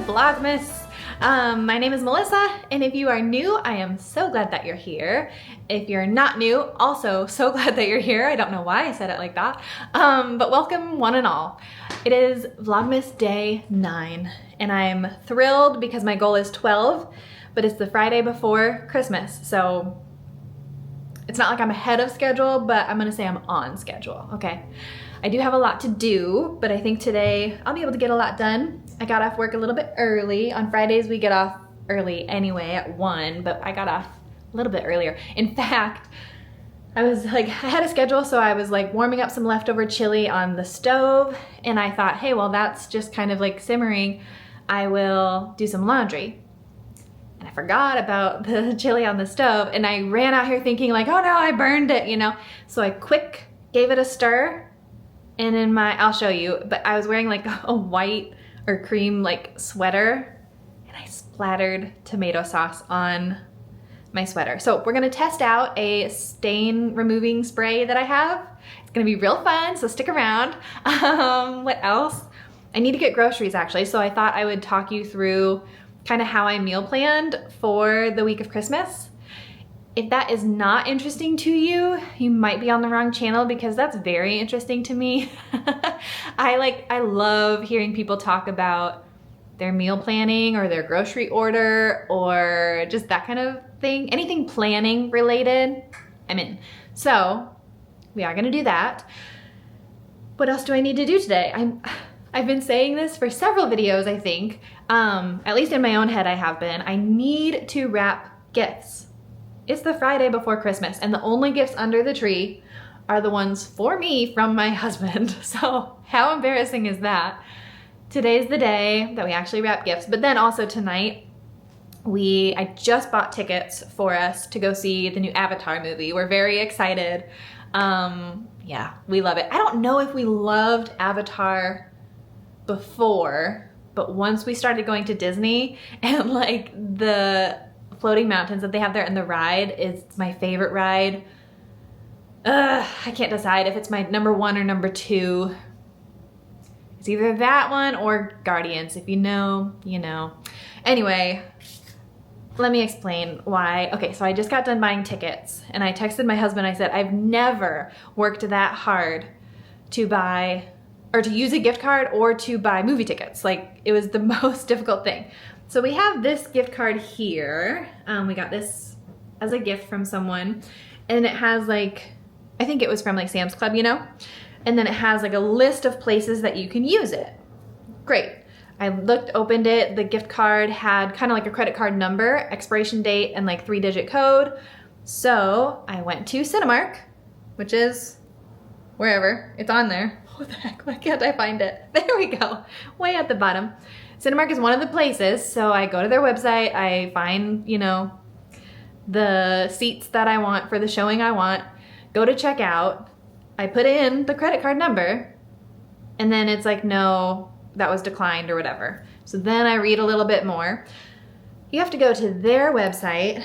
Vlogmas. My name is Melissa, and if you are new, I am so glad that you're here. If you're not new, also so glad that you're here. I don't know why I said it like that, but welcome one and all. It is Vlogmas day 9, and I'm thrilled because my goal is 12, but it's the Friday before Christmas, so it's not like I'm ahead of schedule, but I'm gonna say I'm on schedule, okay? I do have a lot to do, but I think today I'll be able to get a lot done. I got off work a little bit early. On Fridays we get off early anyway at 1, but I got off a little bit earlier. In fact, I had a schedule, so I was like warming up some leftover chili on the stove, and I thought, hey, well that's just kind of like simmering. I will do some laundry. And I forgot about the chili on the stove, and I ran out here thinking like, oh no, I burned it, you know? So I quick gave it a stir, and in I'll show you, but I was wearing like a white or cream like sweater, and I splattered tomato sauce on my sweater. So we're gonna test out a stain removing spray that I have. It's gonna be real fun, so stick around. What else? I need to get groceries actually, so I thought I would talk you through kind of how I meal planned for the week of Christmas. If that is not interesting to you, you might be on the wrong channel because that's very interesting to me. I love hearing people talk about their meal planning or their grocery order or just that kind of thing. Anything planning related, I'm in. So we are gonna do that. What else do I need to do today? I've been saying this for several videos, I think. At least in my own head I have been. I need to wrap gifts. It's the Friday before Christmas, and the only gifts under the tree are the ones for me from my husband. So how embarrassing is that? Today's the day that we actually wrap gifts, but then also tonight, I just bought tickets for us to go see the new Avatar movie. We're very excited. Yeah, we love it. I don't know if we loved Avatar before, but once we started going to Disney and like the floating mountains that they have there and the ride is my favorite ride. I can't decide if it's my number 1 or number 2. It's either that one or Guardians. If you know, you know. Anyway, let me explain why. Okay, so I just got done buying tickets and I texted my husband. I said, I've never worked that hard to buy or to use a gift card or to buy movie tickets. Like, it was the most difficult thing. So we have this gift card here. We got this as a gift from someone, and it has like, I think it was from like Sam's Club, you know? And then it has like a list of places that you can use it. Great. I opened it, the gift card had kind of like a credit card number, expiration date, and like 3-digit code. So I went to Cinemark, which is wherever, it's on there. What the heck, why can't I find it? There we go, way at the bottom. Cinemark is one of the places, so I go to their website, I find, you know, the seats that I want for the showing I want, go to checkout, I put in the credit card number, and then it's like, no, that was declined or whatever. So then I read a little bit more. You have to go to their website,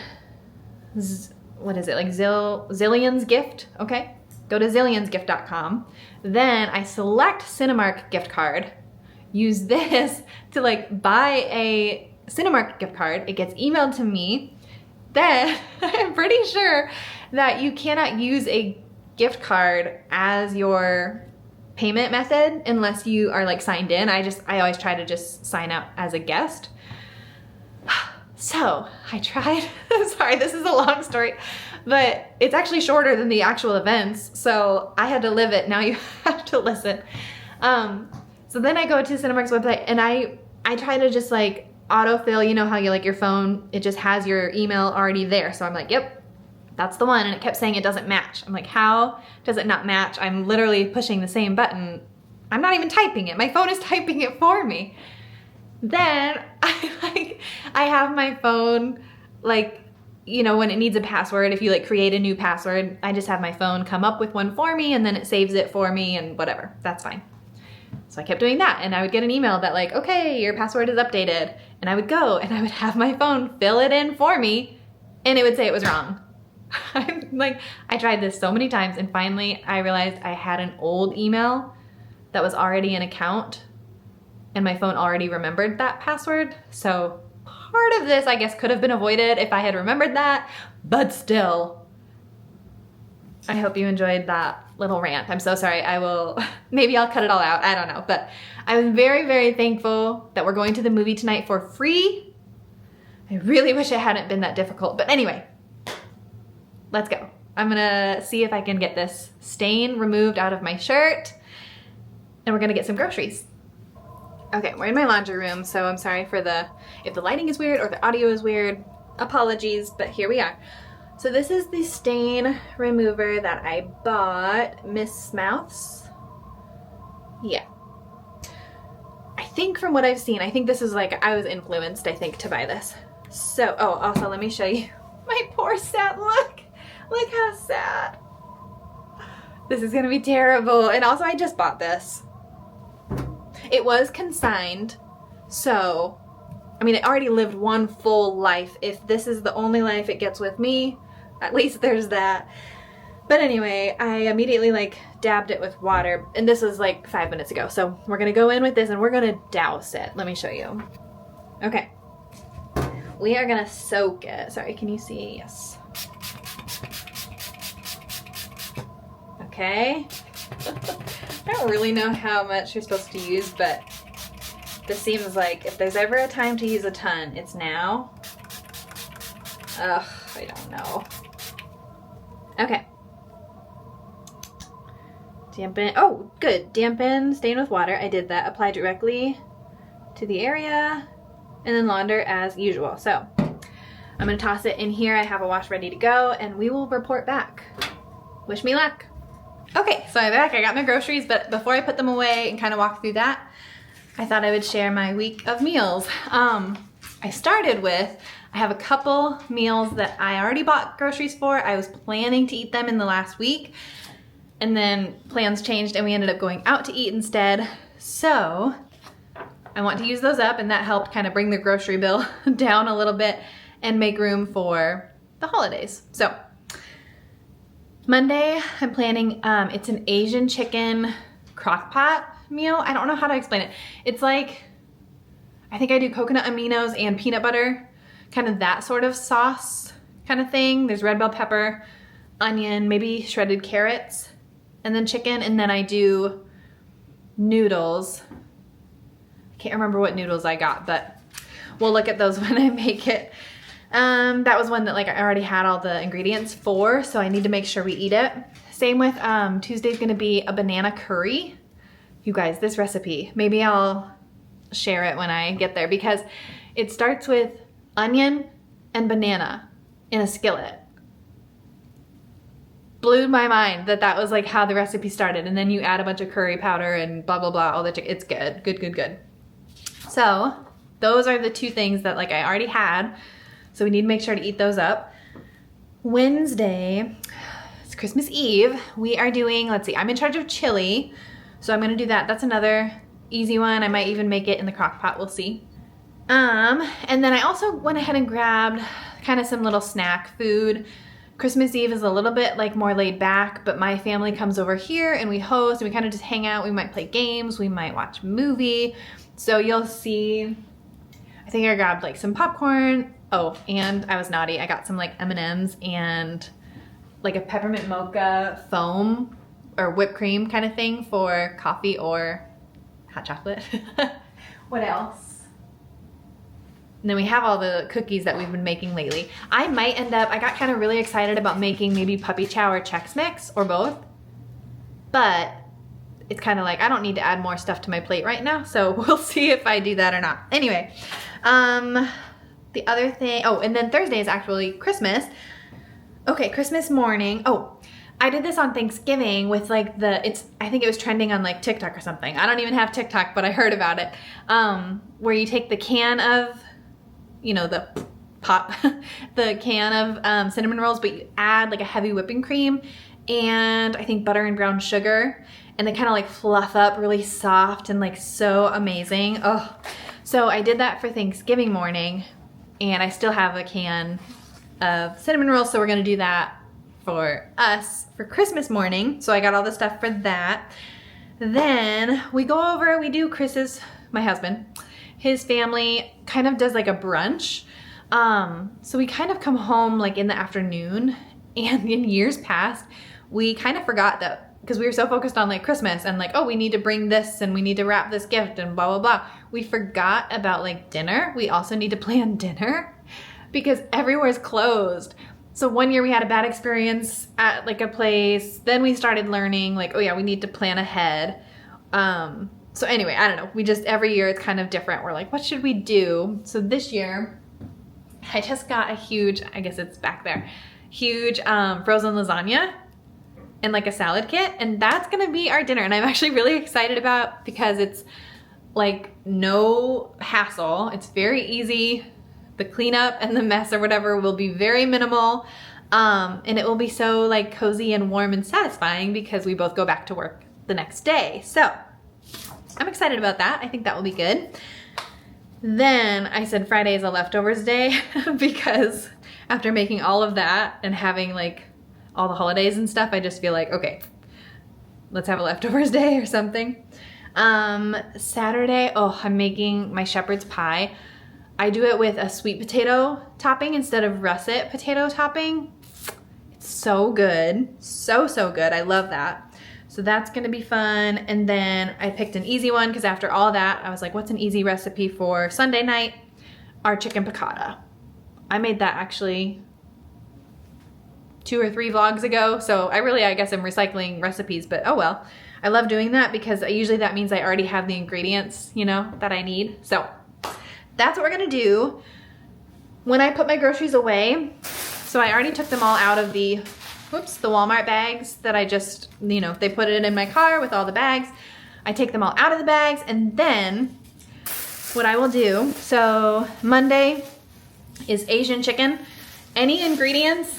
what is it, like Zillion's Gift, okay? Go to zillionsgift.com. Then I select Cinemark gift card, use this to like buy a Cinemark gift card. It gets emailed to me. Then I'm pretty sure that you cannot use a gift card as your payment method unless you are like signed in. I always try to just sign up as a guest. So I tried, sorry, this is a long story, but it's actually shorter than the actual events. So I had to live it, now you have to listen. So then I go to Cinemark's website and I try to just like autofill, you know how you like your phone, it just has your email already there. So I'm like, yep, that's the one. And it kept saying it doesn't match. I'm like, how does it not match? I'm literally pushing the same button. I'm not even typing it. My phone is typing it for me. Then I have my phone, like, you know, when it needs a password, if you like create a new password, I just have my phone come up with one for me and then it saves it for me and whatever, that's fine. So I kept doing that and I would get an email that like, okay, your password is updated. And I would go and I would have my phone fill it in for me and it would say it was wrong. I tried this so many times and finally I realized I had an old email that was already an account and my phone already remembered that password. So part of this, I guess, could have been avoided if I had remembered that, but still, I hope you enjoyed that little rant. I'm so sorry. Maybe I'll cut it all out. I don't know, but I'm very, very thankful that we're going to the movie tonight for free. I really wish it hadn't been that difficult, but anyway, let's go. I'm gonna see if I can get this stain removed out of my shirt, and we're gonna get some groceries. Okay, we're in my laundry room, so I'm sorry for if the lighting is weird or the audio is weird, apologies, but here we are. So this is the stain remover that I bought, Miss Mouths. Yeah. I think from what I've seen, I think this is like, I was influenced, I think, to buy this. So, oh, also let me show you my poor sad look. Look how sad. This is gonna be terrible. And also I just bought this. It was consigned, so, I mean, it already lived one full life. If this is the only life it gets with me, at least there's that. But anyway, I immediately like dabbed it with water, and this was like 5 minutes ago. So we're gonna go in with this and we're gonna douse it. Let me show you. Okay. We are gonna soak it. Sorry, can you see? Yes. Okay. I don't really know how much you're supposed to use, but this seems like if there's ever a time to use a ton, it's now. Ugh, I don't know. Okay. Dampen. Oh, good. Dampen, stain with water. I did that. Apply directly to the area and then launder as usual. So I'm going to toss it in here. I have a wash ready to go, and we will report back. Wish me luck. Okay, so I'm back. I got my groceries, but before I put them away and kind of walk through that, I thought I would share my week of meals. I started with, I have a couple meals that I already bought groceries for. I was planning to eat them in the last week, and then plans changed and we ended up going out to eat instead. So I want to use those up, and that helped kind of bring the grocery bill down a little bit and make room for the holidays. So Monday, I'm planning, it's an Asian chicken crock pot meal. I don't know how to explain it. It's like, I think I do coconut aminos and peanut butter, kind of that sort of sauce kind of thing. There's red bell pepper, onion, maybe shredded carrots, and then chicken. And then I do noodles. I can't remember what noodles I got, but we'll look at those when I make it. That was one that like I already had all the ingredients for, so I need to make sure we eat it. Same with Tuesday's gonna be a banana curry. You guys, this recipe, maybe I'll share it when I get there, because it starts with onion and banana in a skillet. Blew my mind that that was like how the recipe started, and then you add a bunch of curry powder and blah blah blah, all the it's good, good. So those are the two things that like I already had. So we need to make sure to eat those up. Wednesday, it's Christmas Eve. We are doing, let's see, I'm in charge of chili. So I'm gonna do that. That's another easy one. I might even make it in the crock pot, we'll see. And then I also went ahead and grabbed kind of some little snack food. Christmas Eve is a little bit like more laid back, but my family comes over here and we host and we kind of just hang out. We might play games, we might watch a movie. So you'll see, I think I grabbed like some popcorn. Oh, and I was naughty. I got some like M&Ms and like a peppermint mocha foam or whipped cream kind of thing for coffee or hot chocolate. What else? And then we have all the cookies that we've been making lately. I might end up, I got kind of really excited about making maybe puppy chow or Chex Mix or both, but it's kind of like I don't need to add more stuff to my plate right now, so we'll see if I do that or not. Anyway, the other thing, oh, and then Thursday is actually Christmas. Okay, Christmas morning. Oh, I did this on Thanksgiving with like I think it was trending on like TikTok or something. I don't even have TikTok, but I heard about it. Where you take the can of, you know, the pop, the can of cinnamon rolls, but you add like a heavy whipping cream and I think butter and brown sugar, and they kind of like fluff up really soft and like so amazing. Oh, so I did that for Thanksgiving morning. And I still have a can of cinnamon rolls, so we're gonna do that for us for Christmas morning. So I got all the stuff for that. Then we go over, we do Chris's my husband, his family kind of does like a brunch. So we kind of come home like in the afternoon, and in years past, we kind of forgot that because we were so focused on like Christmas and like, oh, we need to bring this and we need to wrap this gift and blah, blah, blah. We forgot about like dinner. We also need to plan dinner because everywhere's closed. So one year we had a bad experience at like a place. Then we started learning like, oh yeah, we need to plan ahead. So anyway, I don't know. We just, every year it's kind of different. We're like, what should we do? So this year I just got a huge, I guess it's back there, huge frozen lasagna and like a salad kit. And that's gonna be our dinner. And I'm actually really excited about because it's like no hassle. It's very easy. The cleanup and the mess or whatever will be very minimal. And it will be so like cozy and warm and satisfying because we both go back to work the next day. So I'm excited about that. I think that will be good. Then I said Friday is a leftovers day because after making all of that and having like all the holidays and stuff, I just feel like, okay, let's have a leftovers day or something. Saturday, oh, I'm making my shepherd's pie. I do it with a sweet potato topping instead of russet potato topping. It's so good. So, so good. I love that. So that's gonna be fun. And then I picked an easy one because after all that, I was like, what's an easy recipe for Sunday night? Our chicken piccata. I made that actually 2 or 3 vlogs ago. So I guess I'm recycling recipes, but oh well. I love doing that because usually that means I already have the ingredients, you know, that I need. So that's what we're gonna do. When I put my groceries away, so I already took them all out of the Walmart bags that I just, you know, they put it in my car with all the bags. I take them all out of the bags, and then what I will do, so Monday is Asian chicken. Any ingredients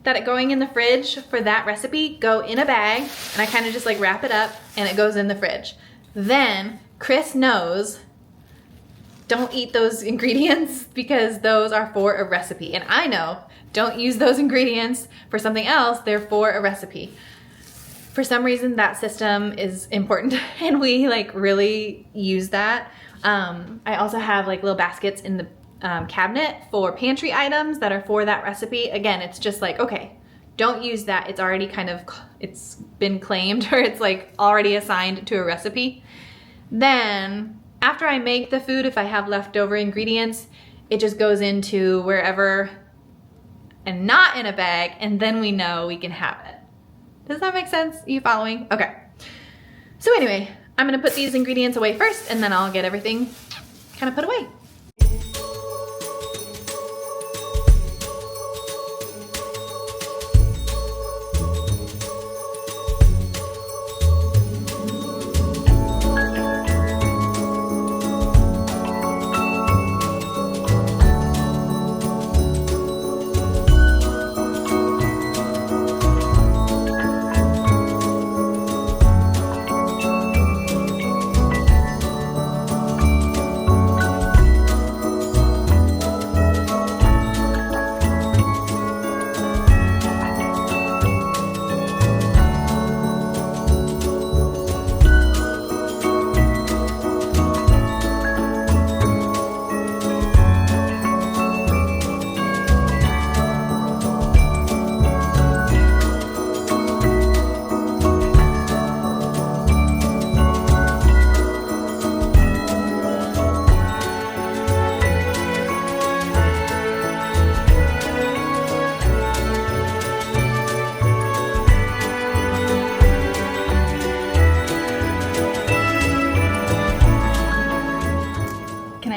that are going in the fridge for that recipe go in a bag, and I kind of just like wrap it up and it goes in the fridge. Then Chris knows, don't eat those ingredients because those are for a recipe. And I know, don't use those ingredients for something else, they're for a recipe. For some reason that system is important and we like really use that. I also have like little baskets in the cabinet for pantry items that are for that recipe. Again, it's just like, okay, don't use that. It's already kind of, it's been claimed or it's like already assigned to a recipe. Then after I make the food, if I have leftover ingredients, it just goes into wherever and not in a bag, and then we know we can have it. Does that make sense? Are you following? Okay. So anyway, I'm gonna put these ingredients away first, and then I'll get everything kind of put away.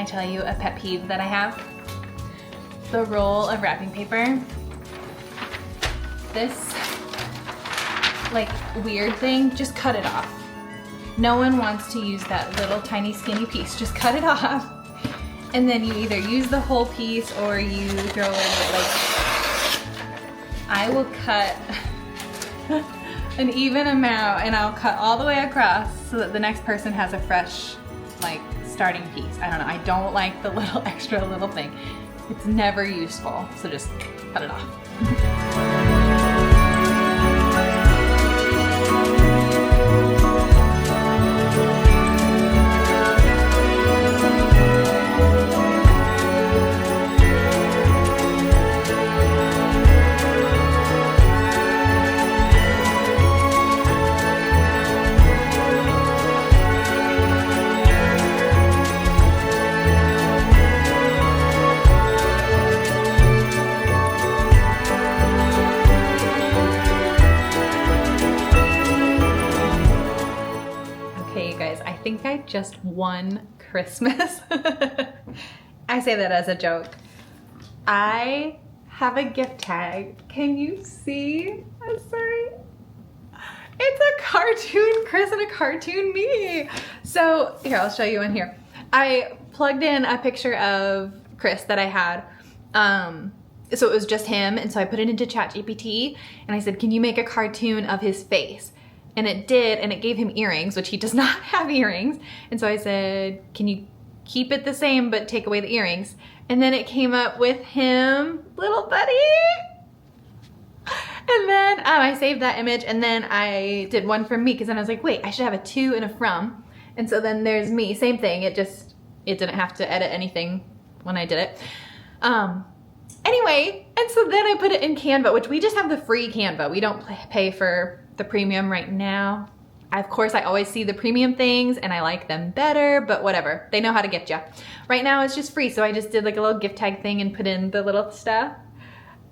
Tell you a pet peeve that I have. The roll of wrapping paper. This like weird thing, just cut it off. No one wants to use that little tiny skinny piece. Just cut it off. And then you either use the whole piece or you throw it like, I will cut an even amount and I'll cut all the way across so that the next person has a fresh like starting piece. I don't know, I don't like the little extra little thing. It's never useful, so just cut it off. think I just won Christmas. I say that as a joke. I have a gift tag. Can you see? I'm sorry. It's a cartoon Chris and a cartoon me. So here, I'll show you in here. I plugged in a picture of Chris that I had. So it was just him, and so I put it into ChatGPT, and I said, can you make a cartoon of his face? And it did, and it gave him earrings, which he does not have earrings. And so I said, can you keep it the same but take away the earrings? And then it came up with him, little buddy. And then I saved that image, and then I did one for me, because then I was like, wait, I should have a to and a from. And so then there's me, same thing. It didn't have to edit anything when I did it. Anyway, and so then I put it in Canva, which we just have the free Canva. We don't pay for the premium right now. Of course, I always see the premium things and I like them better, but whatever. They know how to get you. Right now it's just free, so I just did like a little gift tag thing and put in the little stuff.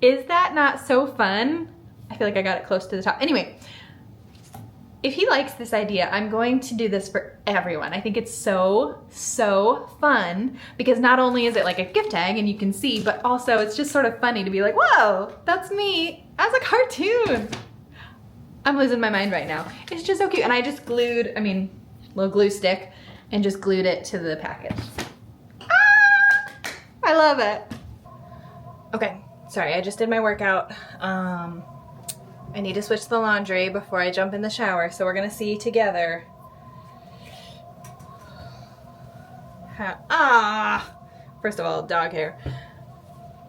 Is that not so fun? I feel like I got it close to the top. Anyway, if he likes this idea, I'm going to do this for everyone. I think it's so, so fun, because not only is it like a gift tag and you can see, but also it's just sort of funny to be like, whoa, that's me as a cartoon. I'm losing my mind right now. It's just so cute. And I just glued, little glue stick, and just glued it to the package. Ah! I love it. Okay, sorry, I just did my workout. I need to switch the laundry before I jump in the shower, so we're gonna see together. First of all, dog hair.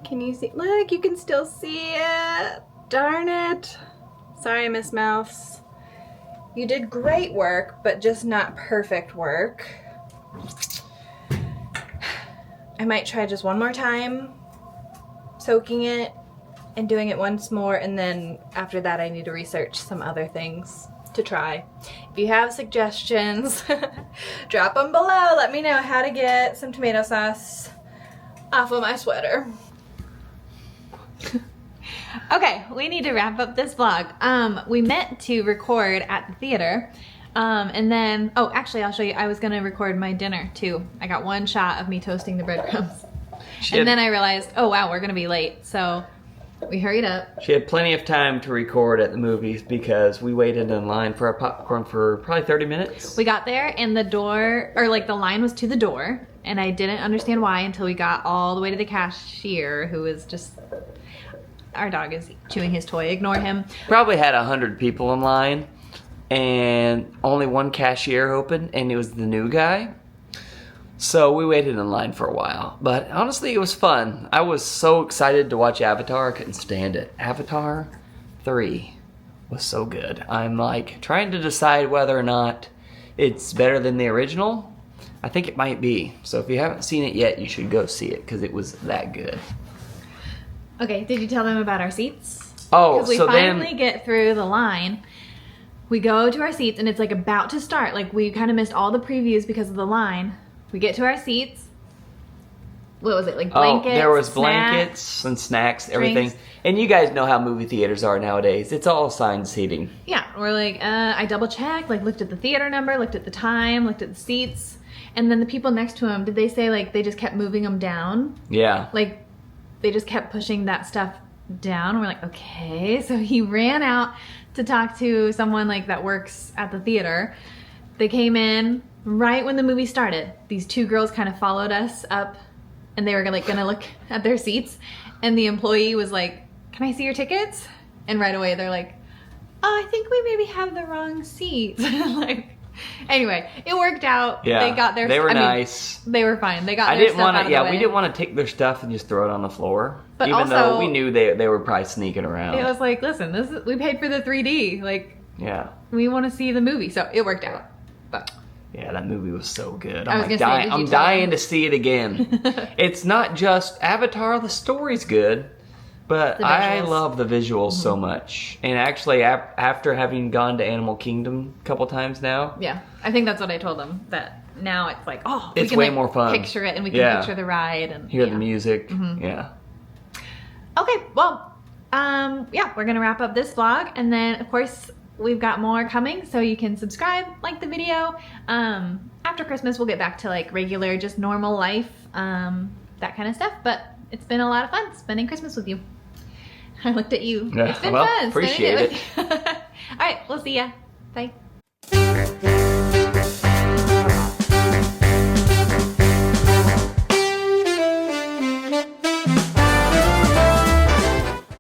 Can you see? Look, you can still see it. Darn it. Sorry, Miss Mouse. You did great work, but just not perfect work. I might try just one more time, soaking it and doing it once more, and then after that I need to research some other things to try. If you have suggestions, drop them below. Let me know how to get some tomato sauce off of my sweater. Okay, we need to wrap up this vlog. We meant to record at the theater, and then, oh, actually I'll show you, I was gonna record my dinner too. I got one shot of me toasting the breadcrumbs. And then I realized, oh wow, we're gonna be late, so we hurried up. She had plenty of time to record at the movies because we waited in line for our popcorn for probably 30 minutes. We got there and the door, or like the line was to the door, and I didn't understand why until we got all the way to the cashier, who was just, our dog is chewing his toy, ignore him. Probably had 100 people in line and only one cashier open, and it was the new guy. So we waited in line for a while, but honestly it was fun. I was so excited to watch Avatar, I couldn't stand it. Avatar 3 was so good. I'm like trying to decide whether or not it's better than the original. I think it might be. So if you haven't seen it yet, you should go see it because it was that good. Okay, did you tell them about our seats? Oh, so we finally get through the line. We go to our seats and it's like about to start. Like we kind of missed all the previews because of the line. We get to our seats. What was it, like blankets? Oh, there was blankets and snacks, everything. Drinks. And you guys know how movie theaters are nowadays. It's all assigned seating. Yeah, we're like, I double checked, like looked at the theater number, looked at the time, looked at the seats. And then the people next to him, did they say like they just kept moving them down? Yeah. Like they just kept pushing that stuff down. We're like, okay. So he ran out to talk to someone like that works at the theater. They came in right when the movie started. These two girls kind of followed us up, and they were like gonna look at their seats, and the employee was like, can I see your tickets? And right away they're like, oh, I think we maybe have the wrong seats. Like, anyway, it worked out. Yeah, they got their, they were nice. They were fine. They got their stuff out of the way. We didn't want to take their stuff and just throw it on the floor. But even also, though we knew they were probably sneaking around. It was like, listen, we paid for the 3D. Like, yeah, we want to see the movie, so it worked out. But yeah, that movie was so good. I'm dying to see it again. It's not just Avatar, the story's good, but I love the visuals so much. And actually, after having gone to Animal Kingdom a couple times now. Yeah, I think that's what I told them, that now it's like, oh, it's way more fun. Picture it, and we can picture the ride. And hear the music, yeah. Okay, well, yeah, we're going to wrap up this vlog, and then, of course, we've got more coming, so you can subscribe, like the video. After Christmas, we'll get back to like regular, just normal life, that kind of stuff. But it's been a lot of fun spending Christmas with you. I looked at you. Yeah, It's been well, fun. appreciate spending it with you. All right, we'll see ya. Bye.